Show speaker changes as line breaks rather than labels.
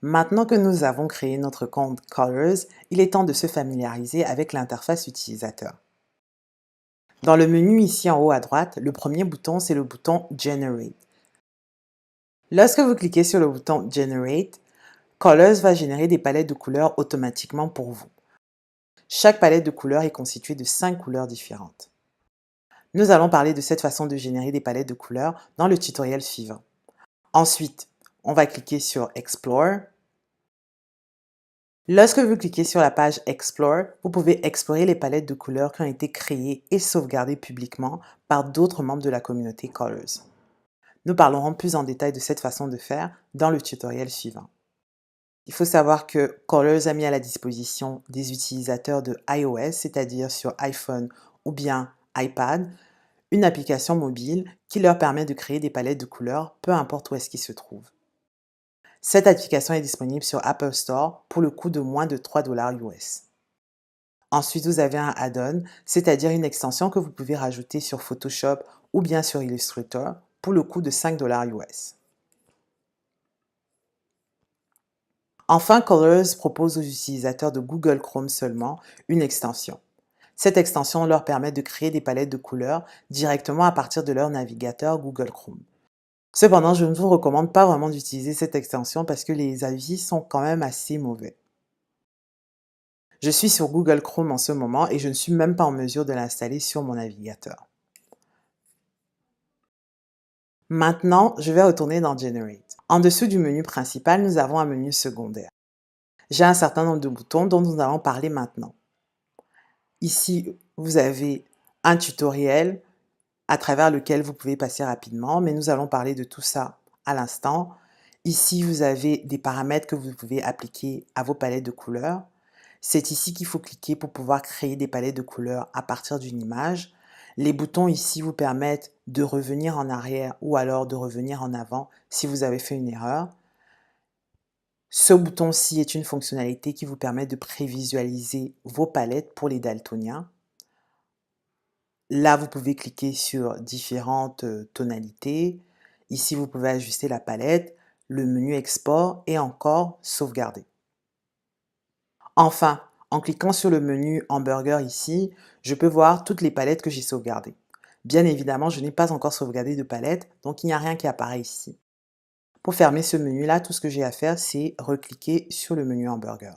Maintenant que nous avons créé notre compte Colors, il est temps de se familiariser avec l'interface utilisateur. Dans le menu ici en haut à droite, le premier bouton, c'est le bouton Generate. Lorsque vous cliquez sur le bouton Generate, Colors va générer des palettes de couleurs automatiquement pour vous. Chaque palette de couleurs est constituée de 5 couleurs différentes. Nous allons parler de cette façon de générer des palettes de couleurs dans le tutoriel suivant. Ensuite, on va cliquer sur Explore. Lorsque vous cliquez sur la page Explore, vous pouvez explorer les palettes de couleurs qui ont été créées et sauvegardées publiquement par d'autres membres de la communauté Colors. Nous parlerons plus en détail de cette façon de faire dans le tutoriel suivant. Il faut savoir que Colors a mis à la disposition des utilisateurs de iOS, c'est-à-dire sur iPhone ou bien iPad, une application mobile qui leur permet de créer des palettes de couleurs peu importe où est-ce qu'ils se trouvent. Cette application est disponible sur Apple Store pour le coût de moins de 3 $ US. Ensuite, vous avez un add-on, c'est-à-dire une extension que vous pouvez rajouter sur Photoshop ou bien sur Illustrator pour le coût de 5 $ US. Enfin, Colors propose aux utilisateurs de Google Chrome seulement une extension. Cette extension leur permet de créer des palettes de couleurs directement à partir de leur navigateur Google Chrome. Cependant, je ne vous recommande pas vraiment d'utiliser cette extension parce que les avis sont quand même assez mauvais. Je suis sur Google Chrome en ce moment et je ne suis même pas en mesure de l'installer sur mon navigateur. Maintenant, je vais retourner dans Generate. En dessous du menu principal, nous avons un menu secondaire. J'ai un certain nombre de boutons dont nous allons parler maintenant. Ici, vous avez un tutoriel à travers lequel vous pouvez passer rapidement, mais nous allons parler de tout ça à l'instant. Ici, vous avez des paramètres que vous pouvez appliquer à vos palettes de couleurs. C'est ici qu'il faut cliquer pour pouvoir créer des palettes de couleurs à partir d'une image. Les boutons ici vous permettent de revenir en arrière ou alors de revenir en avant si vous avez fait une erreur. Ce bouton-ci est une fonctionnalité qui vous permet de prévisualiser vos palettes pour les daltoniens. Là, vous pouvez cliquer sur différentes tonalités. Ici, vous pouvez ajuster la palette, le menu export et encore sauvegarder. Enfin, en cliquant sur le menu hamburger ici, je peux voir toutes les palettes que j'ai sauvegardées. Bien évidemment, je n'ai pas encore sauvegardé de palette, donc il n'y a rien qui apparaît ici. Pour fermer ce menu-là, tout ce que j'ai à faire, c'est recliquer sur le menu hamburger.